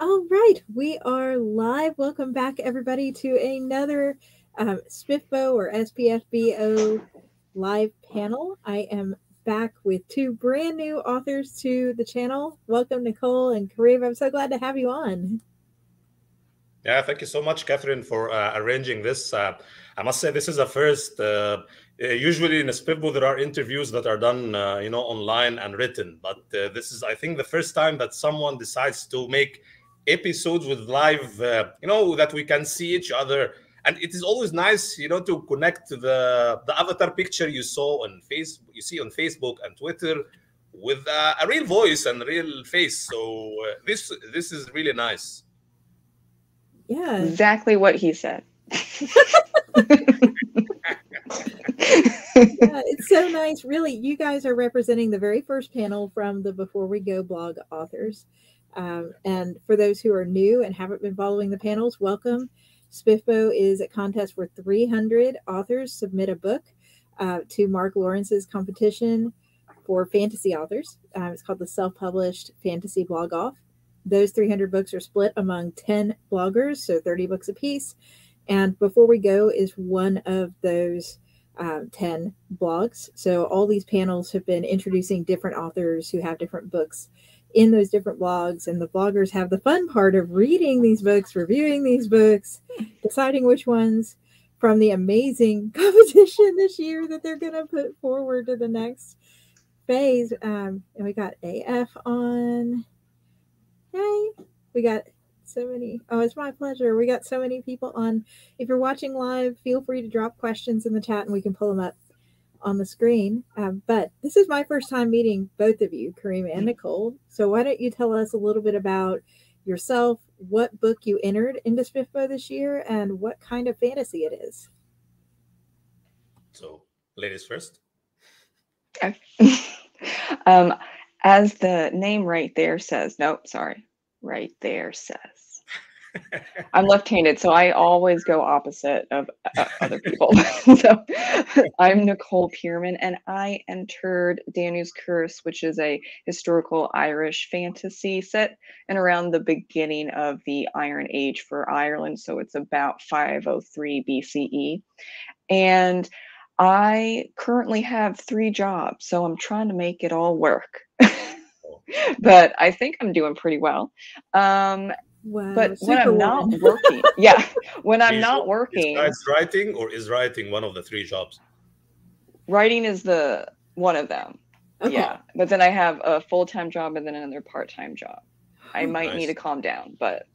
All right, we are live. Welcome back, everybody, to another SPFBO or SPFBO live panel. I am back with two brand new authors to the channel. Welcome, Nicole and Kareem. I'm so glad to have you on. Yeah, thank you so much, Catherine, for arranging this. I must say this is a first. Usually in a SPFBO, there are interviews that are done, online and written. But this is, I think, the first time that someone decides to make episodes with live, that we can see each other. And it is always nice, to connect the avatar picture you see on Facebook and Twitter with a real voice and real face. So this is really nice. Yeah. Exactly what he said. Yeah, it's so nice. Really, you guys are representing the very first panel from the Before We Go blog authors. And for those who are new and haven't been following the panels, welcome. SPFBO is a contest where 300 authors submit a book to Mark Lawrence's competition for fantasy authors. It's called the Self-Published Fantasy Blog Off. Those 300 books are split among 10 bloggers, so 30 books apiece. And Before We Go is one of those 10 blogs. So all these panels have been introducing different authors who have different books in those different blogs. And the bloggers have the fun part of reading these books, reviewing these books, deciding which ones from the amazing competition this year that they're going to put forward to the next phase. And we got AF on. Hey, we got so many. Oh, it's my pleasure. We got so many people on. If you're watching live, feel free to drop questions in the chat and we can pull them up on the screen. But this is my first time meeting both of you, Kareem and Nicole. So why don't you tell us a little bit about yourself, what book you entered into SPFBO this year, and what kind of fantasy it is? So, ladies first. Okay. As the name right there says, right there says. I'm left-handed, so I always go opposite of other people. So I'm Nicole Pierman, and I entered Danu's Curse, which is a historical Irish fantasy set in around the beginning of the Iron Age for Ireland. So it's about 503 BCE. And I currently have 3 jobs, so I'm trying to make it all work. But I think I'm doing pretty well. Wow, but when I'm not working, when I'm not working. Is writing, or is writing one of the 3 jobs? Writing is one of them. Okay. Yeah, but then I have a full-time job and then another part-time job. I might need to calm down, but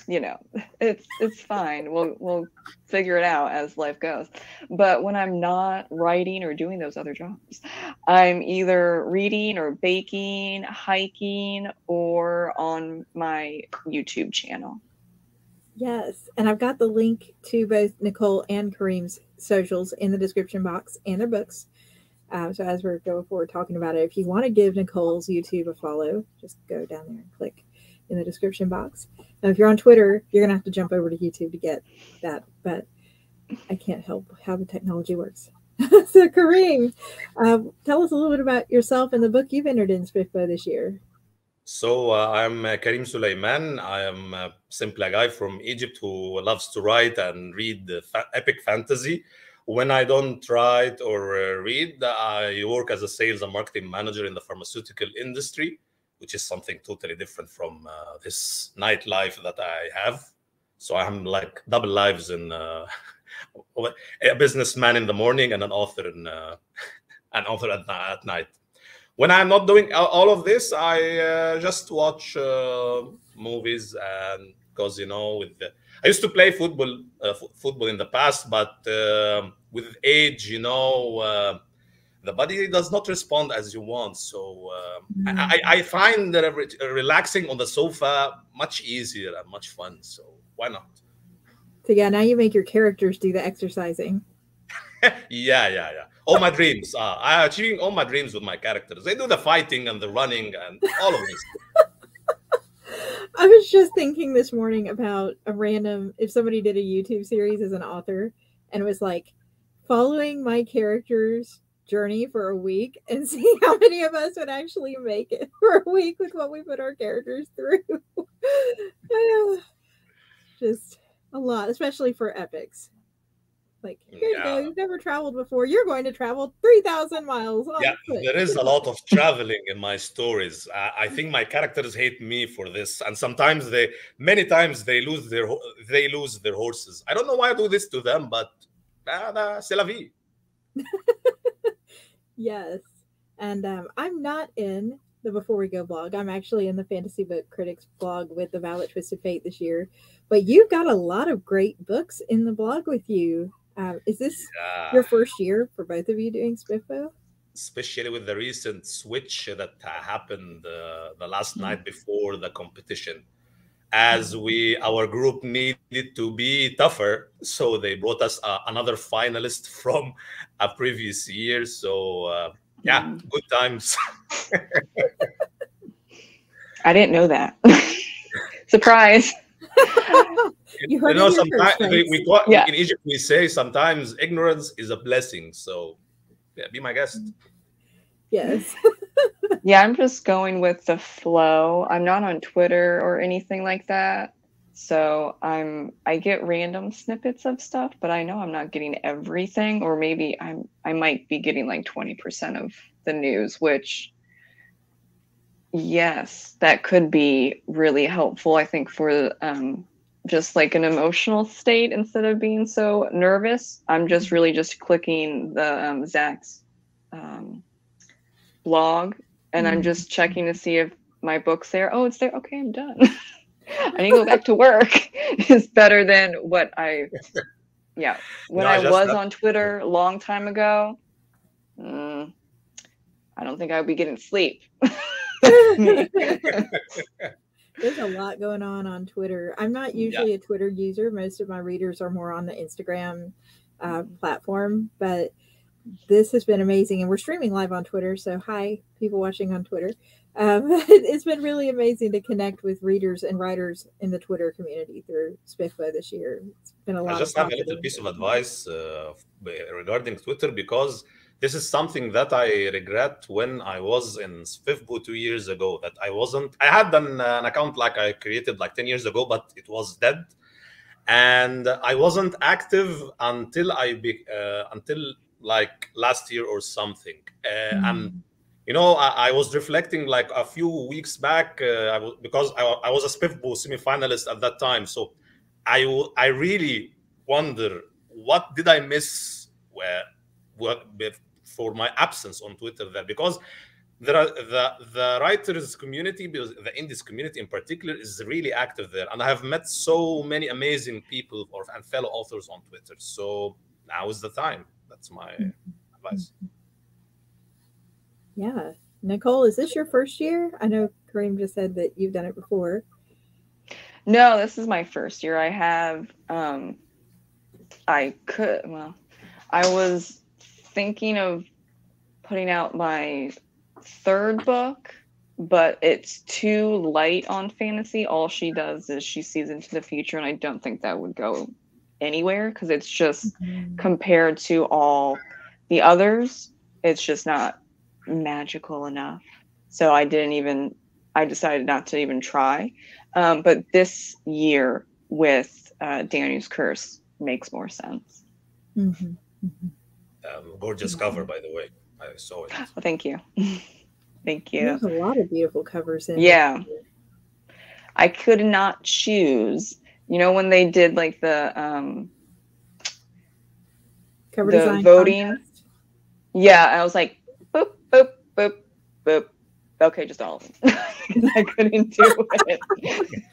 it's fine. We'll figure it out as life goes. But when I'm not writing or doing those other jobs, I'm either reading or baking, hiking, or on my YouTube channel. Yes, and I've got the link to both Nicole and Kareem's socials in the description box and their books. So as we're going forward talking about it, if you want to give Nicole's YouTube a follow, just go down there and click in the description box. Now, if you're on Twitter, you're going to have to jump over to YouTube to get that, but I can't help how the technology works. So Kareem, tell us a little bit about yourself and the book you've entered in SPFBO this year. So I'm Kareem Suleiman. I am simply a guy from Egypt who loves to write and read epic fantasy. When I don't write or read, I work as a sales and marketing manager in the pharmaceutical industry, which is something totally different from this nightlife that I have. So I'm like double lives in a businessman in the morning and an author at night. When I'm not doing all of this, I just watch movies, and because I used to play football in the past, but with age, the body does not respond as you want. So I find that relaxing on the sofa much easier and much fun. So why not? So yeah, now you make your characters do the exercising. Yeah. All my dreams. I'm achieving all my dreams with my characters. They do the fighting and the running and all of this. I was just thinking this morning about if somebody did a YouTube series as an author and it was like following my characters' journey for a week and see how many of us would actually make it for a week with what we put our characters through. just a lot, especially for epics. Like, here you go, you've never traveled before. You're going to travel 3,000 miles on foot. There is a lot of traveling in my stories. I think my characters hate me for this, and sometimes many times they lose their horses. I don't know why I do this to them, but c'est la vie. Yes, and I'm not in the Before We Go blog. I'm actually in the Fantasy Book Critics blog with The Violet Twist of Fate this year. But you've got a lot of great books in the blog with you. Is this your first year for both of you doing SPFBO? Especially with the recent switch that happened the last night before the competition. As our group needed to be tougher, so they brought us another finalist from a previous year. So good times. I didn't know that. Surprise. You heard it sometimes first, in Egypt we say sometimes ignorance is a blessing. So be my guest. Yes. Yeah, I'm just going with the flow. I'm not on Twitter or anything like that. So I get random snippets of stuff, but I know I'm not getting everything, or maybe I might be getting like 20% of the news, which yes, that could be really helpful, I think, for just like an emotional state instead of being so nervous. I'm just really just clicking the Zach's blog, and I'm just checking to see if my book's there. Oh, it's there. Okay, I'm done. I need to go back to work. It's better than when I was on Twitter a long time ago. I don't think I would be getting sleep. There's a lot going on Twitter. I'm not usually a Twitter user. Most of my readers are more on the Instagram platform, but this has been amazing. And we're streaming live on Twitter. So hi, people watching on Twitter. It's been really amazing to connect with readers and writers in the Twitter community through SPFBO this year. It's been a lot. I just have a little piece of advice regarding Twitter, because this is something that I regret when I was in SPFBO 2 years ago, that I had an account like I created like 10 years ago, but it was dead. And I wasn't active until until like last year or something. And I was reflecting like a few weeks back because I was a SPFBO semi-finalist at that time. So I really wonder, what did I miss for my absence on Twitter there? Because the writers community, the indies community in particular, is really active there, and I have met so many amazing people and fellow authors on Twitter. So now is the time. That's my advice. Yeah. Nicole, is this your first year? I know Kareem just said that you've done it before. No, this is my first year. I have I was thinking of putting out my third book, but it's too light on fantasy. All she does is she sees into the future, and I don't think that would go anywhere, because it's just compared to all the others, it's just not magical enough. So I decided not to even try. But this year with Daniel's Curse makes more sense. Gorgeous cover, by the way. I saw it. Well, thank you. Thank you. There's a lot of beautiful covers in it. I could not choose. You know, when they did like the cover design voting contest? I was like boop boop boop boop. Okay, just all of them. I couldn't do it.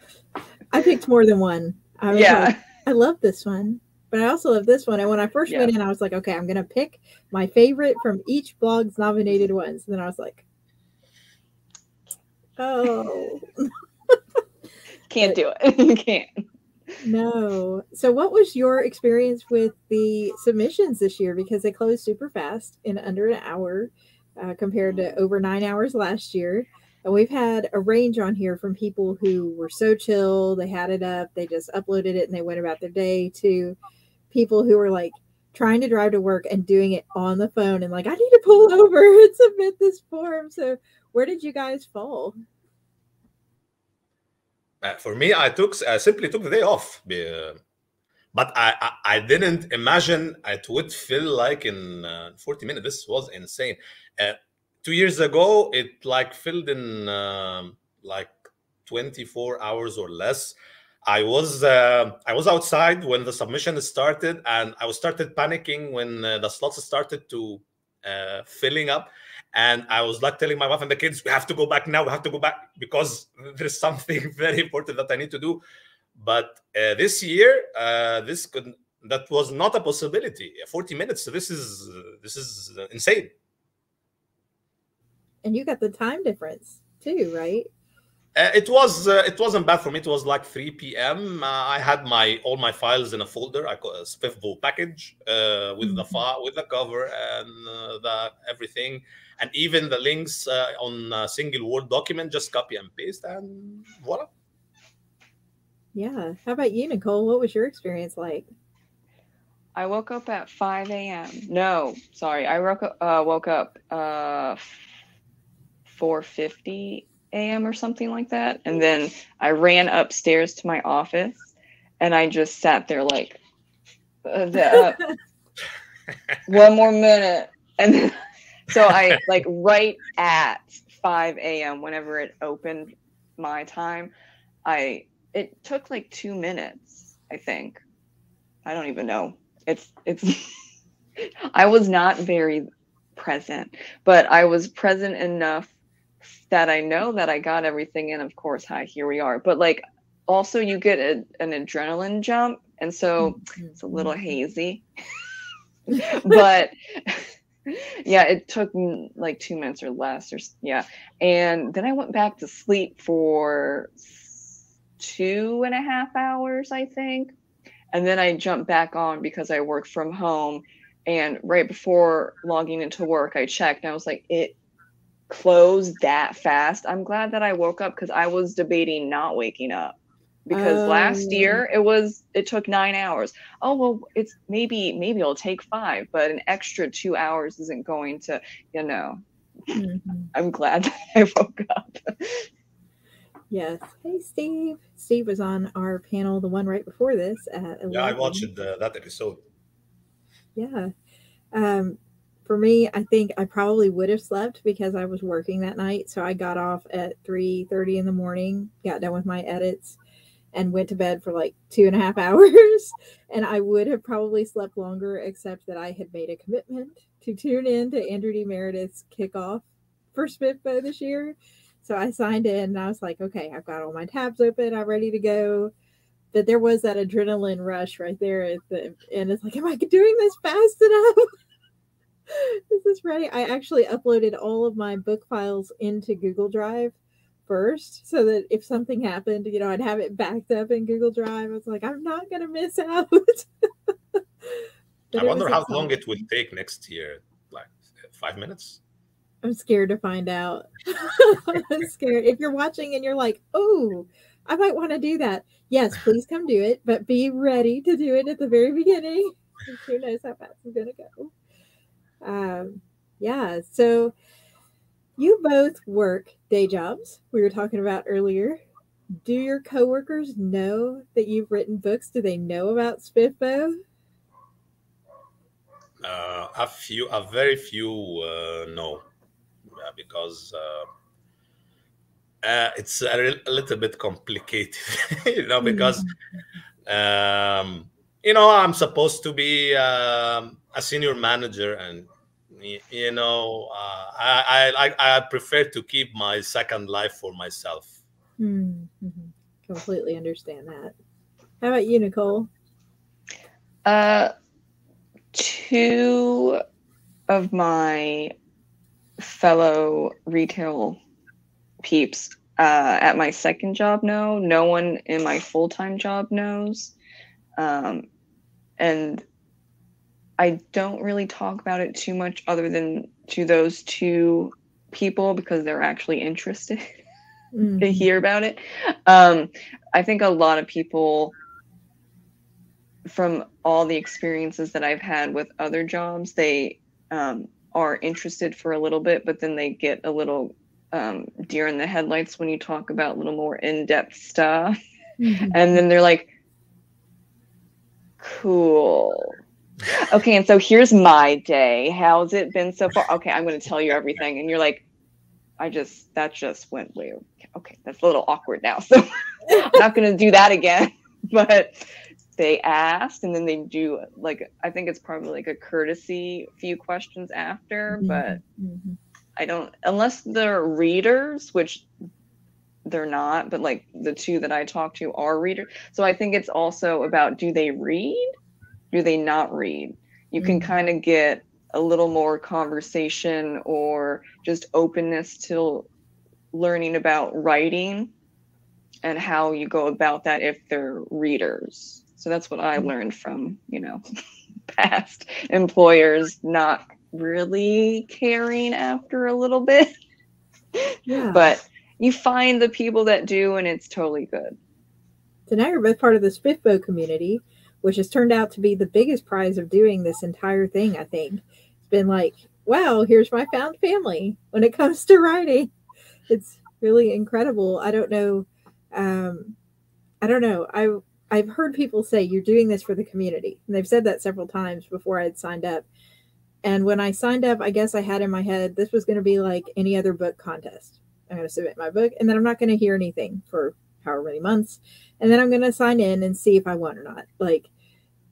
I picked more than one. I was like, I love this one, but I also love this one. And when I first went in, I was like, okay, I'm gonna pick my favorite from each blog's nominated ones. And then I was like, oh. Can't do it. You can't. No. So what was your experience with the submissions this year? Because they closed super fast in under an hour compared to over 9 hours last year. And we've had a range on here from people who were so chill, they had it up, they just uploaded it and they went about their day, to people who were like trying to drive to work and doing it on the phone and like, I need to pull over and submit this form. So where did you guys fall? For me, I simply took the day off. But I didn't imagine it would feel like in 40 minutes. This was insane. 2 years ago, it like filled in like 24 hours or less. I was outside when the submission started, and I was started panicking when the slots started to filling up. And I was like telling my wife and the kids, we have to go back now. We have to go back because there's something very important that I need to do. But this year, that was not a possibility. 40 minutes. So this is insane. And you got the time difference too, right? It wasn't bad for me. It was like 3 p.m. I had all my files in a folder. I call a SPFBO package with the file, with the cover, and the everything, and even the links on a single Word document. Just copy and paste, and voila. Yeah. How about you, Nicole? What was your experience like? I woke up at 5 a.m. No, sorry. I woke up 4:50 a.m. or something like that. And then I ran upstairs to my office and I just sat there like, one more minute. And then, so I like right at 5 a.m. whenever it opened my time, it took like 2 minutes, I think. I don't even know. It's I was not very present, but I was present enough that I know that I got everything in. Of course, hi, here we are. But like also you get an adrenaline jump, and so it's a little hazy. But yeah, it took like 2 minutes or less, and then I went back to sleep for 2.5 hours, I think. And then I jumped back on because I work from home. And right before logging into work, I checked and I was like, it closed that fast. I'm glad that I woke up because I was debating not waking up. Because last year it took 9 hours. Oh, well, it's maybe it'll take 5, but an extra 2 hours isn't going to, I'm glad that I woke up. Yes. Hey, Steve. Steve was on our panel, the one right before this at 11. Yeah, I watched that episode. Yeah. For me, I think I probably would have slept because I was working that night. So I got off at 3:30 in the morning, got done with my edits, and went to bed for like 2.5 hours. And I would have probably slept longer, except that I had made a commitment to tune in to Andrew D. Meredith's kickoff for SPFBO this year. So I signed in and I was like, okay, I've got all my tabs open. I'm ready to go. But there was that adrenaline rush right there at the end. It's like, am I doing this fast enough? Is this ready? I actually uploaded all of my book files into Google Drive first so that if something happened, I'd have it backed up in Google Drive. I was like, I'm not going to miss out. I wonder how long it will take next year. Like 5 minutes? I'm scared to find out. I'm scared. If you're watching and you're like, oh, I might want to do that. Yes, please come do it, but be ready to do it at the very beginning. Who knows how fast it's going to go. Yeah, so you both work day jobs. We were talking about earlier. Do your coworkers know that you've written books? Do they know about SPFBO? A very few no. Because it's a little bit complicated, because I'm supposed to be a senior manager, and I prefer to keep my second life for myself. Completely understand that. How about you, Nicole? 2 of my fellow retail peeps at my second job know. No one in my full-time job knows. And I don't really talk about it too much other than to those 2 people because they're actually interested to hear about it. I think a lot of people, from all the experiences that I've had with other jobs, they are interested for a little bit, but then they get a little deer in the headlights when you talk about a little more in-depth stuff. Mm-hmm. And then they're like, cool. Okay, and so here's my day. How's it been so far? Okay, I'm going to tell you everything. And you're like, that just went way, okay, that's a little awkward now. So I'm not going to do that again. But they asked, and then they do, like, I think it's probably like a courtesy few questions after, but I don't, unless they're readers, which they're not, but like the two that I talk to are readers. So I think it's also about, do they read? Do they not read? You can kind of get a little more conversation or just openness to learning about writing and how you go about that if they're readers. So that's what I learned from, you know, past employers not really caring after a little bit. Yeah. But you find the people that do, and it's totally good. So now you're both part of the SPFBO community, which has turned out to be the biggest prize of doing this entire thing, I think. It's been like, wow, here's my found family when it comes to writing. It's really incredible. I don't know. I've heard people say you're doing this for the community. And they've said that several times before I had signed up. And when I signed up, I guess I had in my head, this was going to be like any other book contest. I'm going to submit my book, and then I'm not going to hear anything for however many months. And then I'm going to sign in and see if I won or not. Like,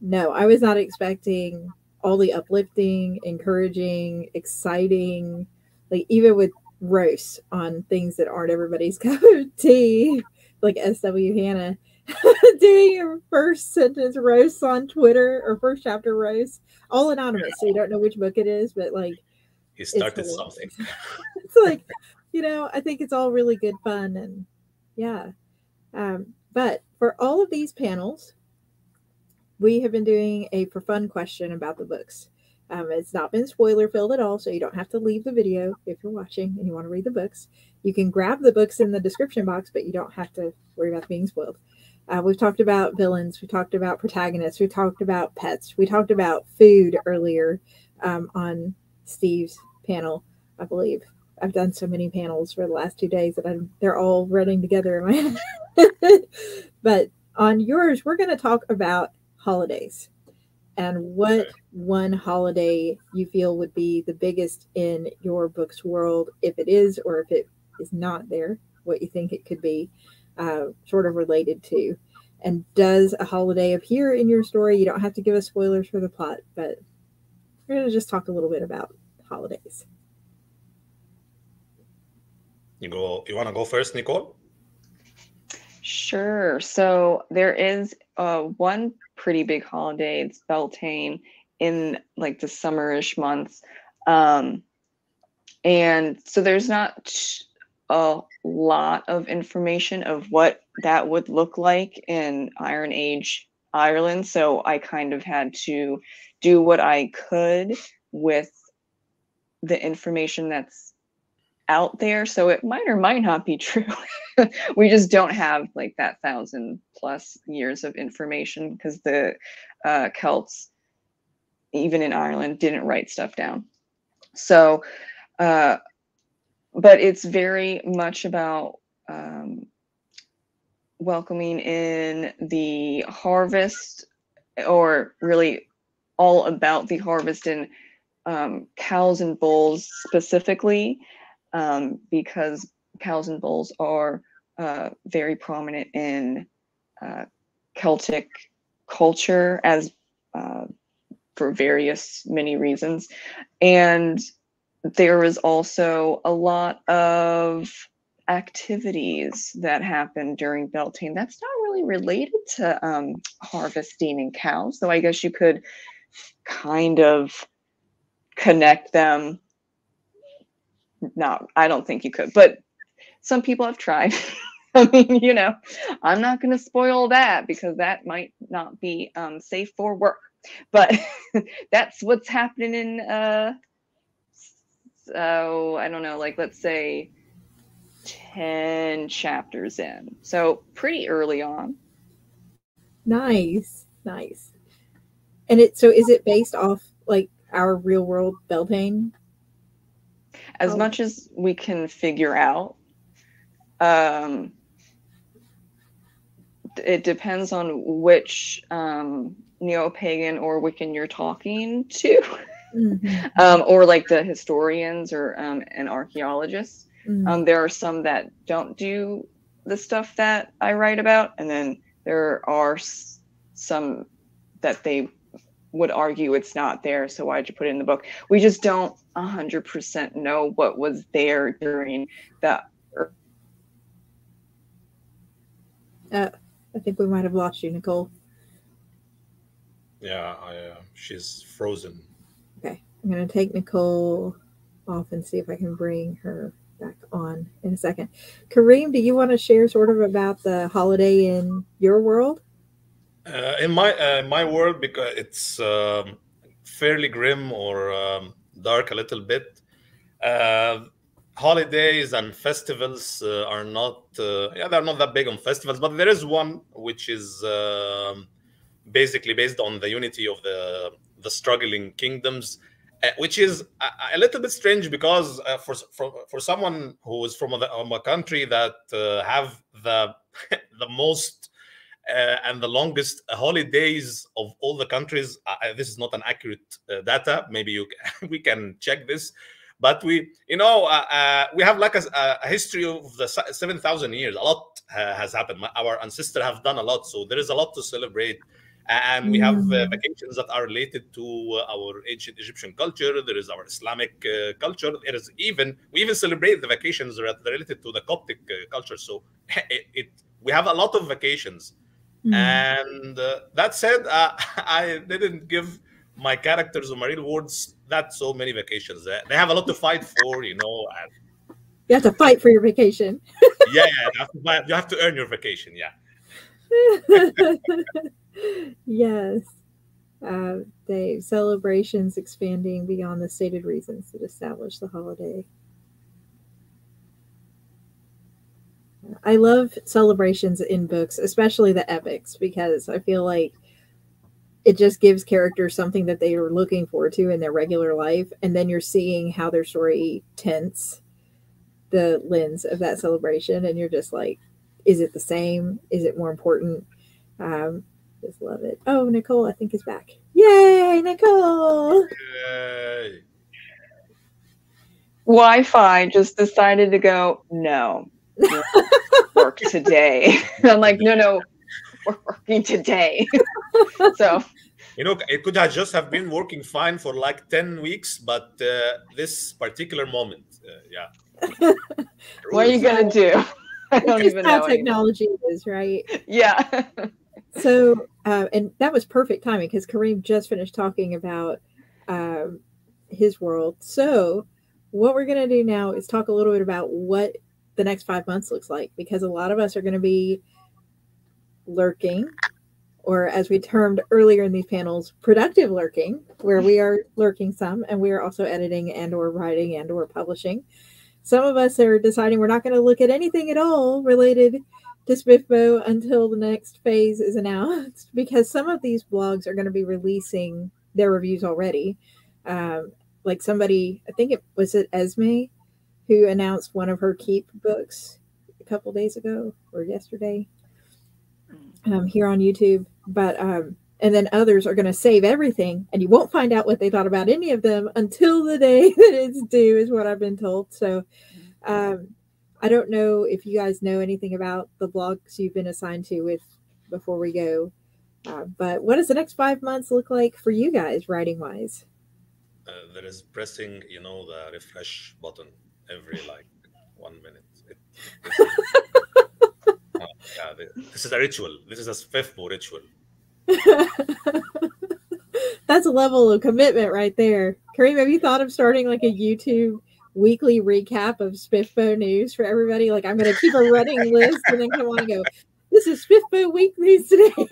no, I was not expecting all the uplifting, encouraging, exciting, like even with roasts on things that aren't everybody's cup of tea, like S.W. Hannah doing your first sentence roasts on Twitter, or first chapter roasts, all anonymous. So you don't know which book it is, but like, he started something. It's like, you know, I think it's all really good fun. And yeah. But for all of these panels, we have been doing a for fun question about the books. It's not been spoiler filled at all, so you don't have to leave the video if you're watching and you want to read the books. You can grab the books in the description box, but you don't have to worry about being spoiled. We've talked about villains. We talked about protagonists. We talked about pets. We talked about food earlier on Steve's panel, I believe. I've done so many panels for the last 2 days that they're all running together in my head. But on yours, we're going to talk about holidays and what one holiday you feel would be the biggest in your book's world, if it is, or if it is not there, what you think it could be sort of related to. And does a holiday appear in your story? You don't have to give us spoilers for the plot, but we're going to just talk a little bit about holidays. You want to go first, Nicole? Sure. So there is one pretty big holiday. It's Beltane in like the summerish months. And so there's not a lot of information of what that would look like in Iron Age Ireland. So I kind of had to do what I could with the information that's out there. So it might or might not be true. We just don't have like that 1,000+ years of information because the Celts, even in Ireland, didn't write stuff down. So, but it's very much about welcoming in the harvest, or really all about the harvest in cows and bulls specifically, because cows and bulls are very prominent in Celtic culture as for many reasons. And there was also a lot of activities that happened during Beltane that's not really related to harvesting and cows, so I guess you could kind of connect them. No, I don't think you could, but some people have tried. I mean, you know, I'm not going to spoil that because that might not be safe for work, but that's what's happening in so I don't know, like let's say 10 chapters in, so pretty early on. Nice. And is it based off like our real world Beltane? as much as we can figure out, it depends on which neo-pagan or Wiccan you're talking to, or like the historians or and archaeologists. There are some that don't do the stuff that I write about, and then there are some that they would argue it's not there, so why'd you put it in the book? We just don't 100% know what was there during the. I think we might have lost you, Nicole. Yeah, she's frozen. Okay, I'm going to take Nicole off and see if I can bring her back on in a second. Kareem, do you want to share sort of about the holiday in your world? In my world, because it's fairly grim or dark a little bit. Holidays and festivals are not they're not that big on festivals, but there is one which is basically based on the unity of the struggling kingdoms, which is a little bit strange because for someone who is from a country that have the the most and the longest holidays of all the countries. This is not an accurate data. Maybe we can check this. But we have like a history of the 7,000 years. A lot has happened. Our ancestors have done a lot. So there is a lot to celebrate. And we have vacations that are related to our ancient Egyptian culture. There is our Islamic culture. We even celebrate the vacations related to the Coptic culture. So we have a lot of vacations. And that said, I didn't give my characters or my real worlds that so many vacations. They have a lot to fight for, And you have to fight for your vacation. Yeah, you have to earn your vacation. Yeah. Yes. The celebrations expanding beyond the stated reasons that establish the holiday. I love celebrations in books, especially the epics, because I feel like it just gives characters something that they are looking forward to in their regular life. And then you're seeing how their story tints the lens of that celebration. And you're just like, is it the same? Is it more important? Just love it. Oh, Nicole, I think, is back. Yay, Nicole! Yay. Wi-Fi just decided to go, no, work today. I'm like, no, we're working today. So, it could have just have been working fine for like 10 weeks, but this particular moment, yeah. What are you going to do? I don't even know. How technology is, right? Yeah. So, and that was perfect timing because Kareem just finished talking about his world. So what we're going to do now is talk a little bit about what the next 5 months looks like, because a lot of us are going to be lurking, or as we termed earlier in these panels, productive lurking, where we are lurking some, and we are also editing and or writing and or publishing. Some of us are deciding we're not going to look at anything at all related to SPFBO until the next phase is announced, because some of these blogs are going to be releasing their reviews already. Like somebody, I think it was Esme, who announced one of her Keep books a couple days ago or yesterday here on YouTube. But and then others are going to save everything, and you won't find out what they thought about any of them until the day that it's due, is what I've been told. So I don't know if you guys know anything about the blogs you've been assigned to with Before We Go. But what does the next 5 months look like for you guys, writing-wise? There is pressing, the refresh button every 1 minute. This is a ritual. This is a SPFBO ritual. That's a level of commitment right there. Kareem, have you thought of starting like a YouTube weekly recap of SPFBO news for everybody? Like, I'm going to keep a running list and then come on and go, this is SPFBO week news today. In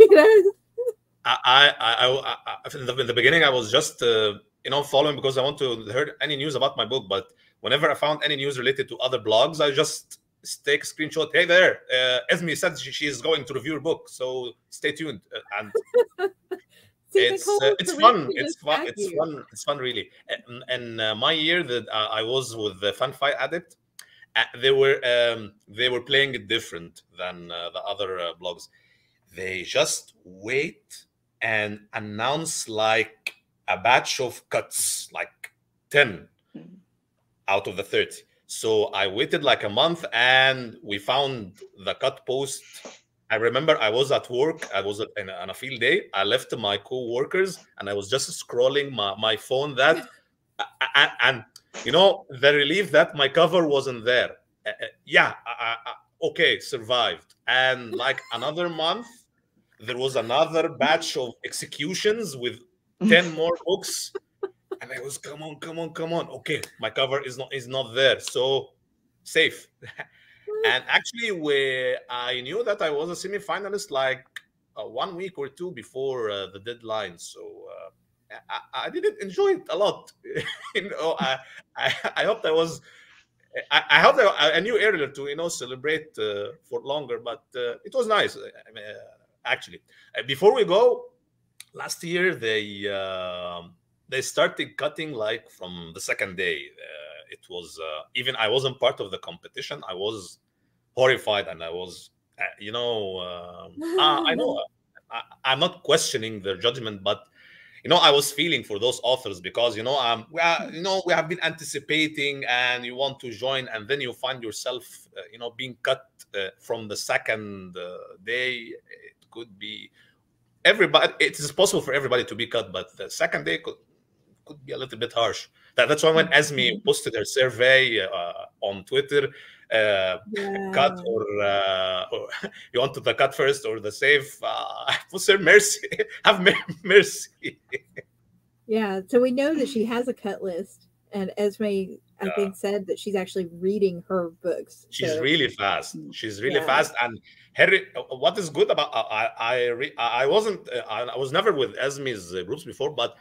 the beginning, I was just following because I want to hear any news about my book. But whenever I found any news related to other blogs, I just take a screenshot. Hey there, Esme said she is going to review your book, so stay tuned. And See, It's Nicole, it's Corinne fun. can It's just fun. tag It's you. fun. It's fun, really. And my year that I was with the Fun Fight Addict, they were playing it different than the other blogs. They just wait and announce like a batch of cuts, like 10 out of the 30. So I waited like a month and we found the cut post. I remember I was at work. I was on a field day. I left my co-workers and I was just scrolling my phone that, and you know, the relief that my cover wasn't there. Yeah, okay, survived. And like another month, there was another batch of executions with 10 more books, and I was, come on, come on, come on. Okay, my cover is not there, so safe. And actually, where I knew that I was a semi-finalist like 1 week or two before the deadline, so I didn't enjoy it a lot. you know, I hoped I was. I hope that I knew earlier to celebrate for longer, but it was nice. I mean, actually, before we go, last year they started cutting like from the second day. It was even I wasn't part of the competition. I was horrified, and I was, I know I'm not questioning their judgment, but I was feeling for those authors because we have been anticipating, and you want to join, and then you find yourself being cut from the second day. It could be everybody. It is possible for everybody to be cut, but the second day could be a little bit harsh. That's why when Esme posted her survey on Twitter, cut Yeah. or you want the cut first or the safe, put her mercy, have mercy. Yeah. So we know that she has a cut list, and Esme, I think, said that she's actually reading her books. She's So, really fast. She's really yeah. fast. And Harry, what is good about I wasn't I was never with Esme's groups before, but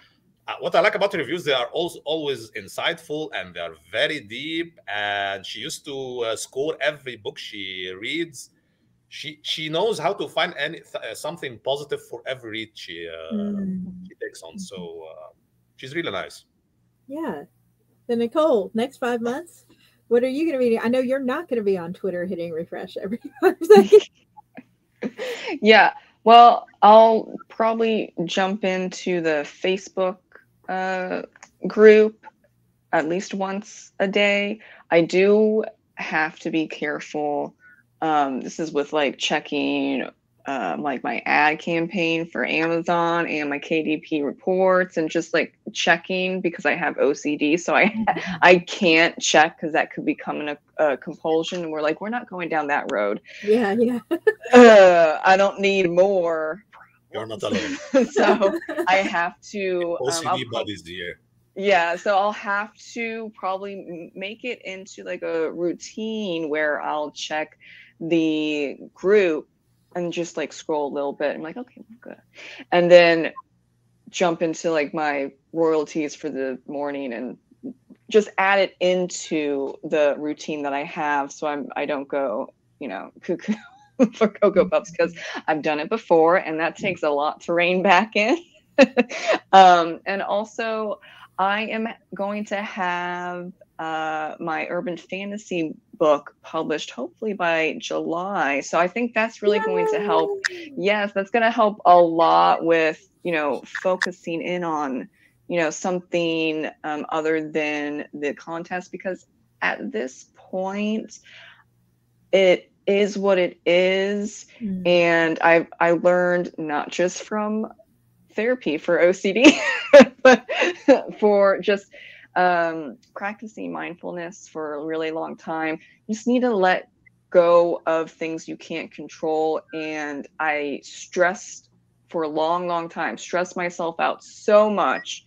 what I like about the reviews, they are also always insightful and they are very deep. And she used to score every book she reads. She knows how to find something positive for every read she takes on. So she's really nice. Yeah. So, Nicole, next 5 months, what are you going to be doing? I know you're not going to be on Twitter hitting refresh every 5 seconds. Yeah. Well, I'll probably jump into the Facebook group at least once a day. I do have to be careful. This is with like checking like my ad campaign for Amazon and my KDP reports, and just like checking because I have OCD, so I can't check because that could become a compulsion, and we're not going down that road. Yeah. I don't need more. You're not alone. So I have to. OCD buddies here. Yeah, so I'll have to probably make it into like a routine where I'll check the group and just like scroll a little bit. I'm like, okay, I'm good. And then jump into like my royalties for the morning and just add it into the routine that I have, so I don't go, cuckoo for Cocoa Puffs, because I've done it before and that takes a lot to rein back in. And also I am going to have my urban fantasy book published hopefully by July. So I think that's really going to help. Yes, that's going to help a lot with, focusing in on, something other than the contest, because at this point it is what it is. And I learned not just from therapy for OCD, but for just practicing mindfulness for a really long time. You just need to let go of things you can't control. And I stressed for a long time, stressed myself out so much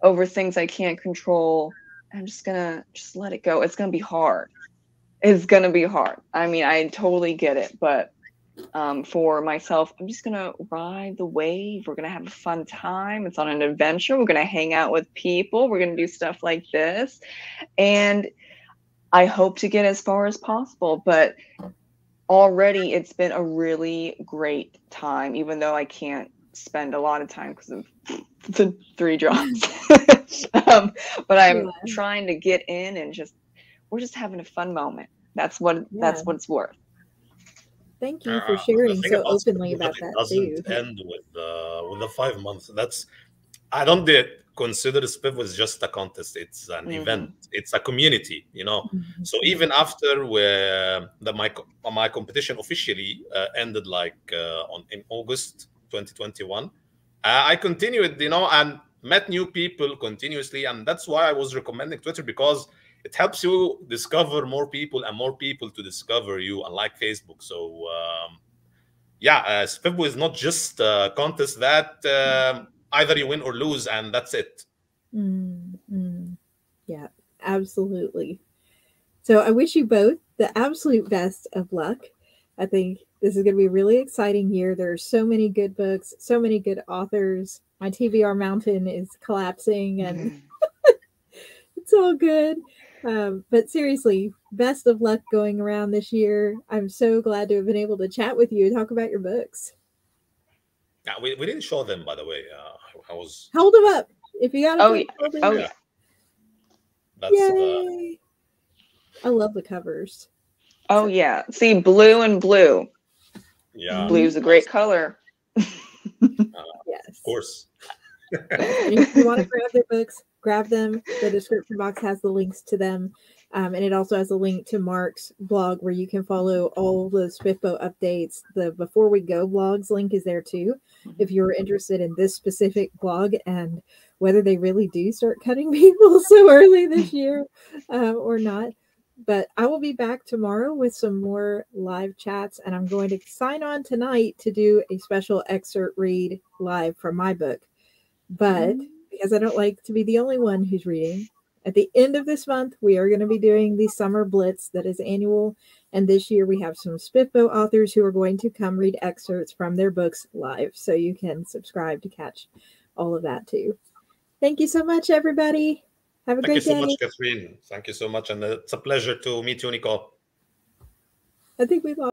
over things I can't control. I'm just gonna let it go. It's gonna be hard. It's gonna be hard. I mean, I totally get it, but for myself, I'm just gonna ride the wave. We're gonna have a fun time. It's on an adventure. We're gonna hang out with people. We're gonna do stuff like this, and I hope to get as far as possible. But already, it's been a really great time. Even though I can't spend a lot of time because of the 3 jobs. But I'm trying to get in and we're just having a fun moment. That's what it's worth. Thank you for sharing so openly about that too. It doesn't end with the 5 months. I don't consider SPFBO as just a contest. It's an event. It's a community, you know. So even after my competition officially ended in August 2021, I continued, you know, and met new people continuously. And that's why I was recommending Twitter, because it helps you discover more people and more people to discover you, unlike Facebook. So SPFBO is not just a contest that either you win or lose, and that's it. Yeah, absolutely. So I wish you both the absolute best of luck. I think this is going to be a really exciting year. There are so many good books, so many good authors. My TBR mountain is collapsing, and it's all good. But seriously, best of luck going around this year. I'm so glad to have been able to chat with you and talk about your books. Yeah, we didn't show them, by the way. Hold them up if you got to. Yeah. That's Yay. I love the covers. Oh yeah, see, blue and blue. Yeah, blue's a great color. Yes, of course. If you want to grab their books, grab them. The description box has the links to them. And it also has a link to Mark's blog where you can follow all the SPFBO updates. The Before We Go blogs link is there too, if you're interested in this specific blog and whether they really do start cutting people so early this year or not. But I will be back tomorrow with some more live chats, and I'm going to sign on tonight to do a special excerpt read live from my book. But because I don't like to be the only one who's reading, at the end of this month, we are going to be doing the Summer Blitz that is annual. And this year we have some SPFBO authors who are going to come read excerpts from their books live. So you can subscribe to catch all of that too. Thank you so much, everybody. Have a great day. Thank you so much, Katherine. Thank you so much. And it's a pleasure to meet you, Nicole. I think we lost.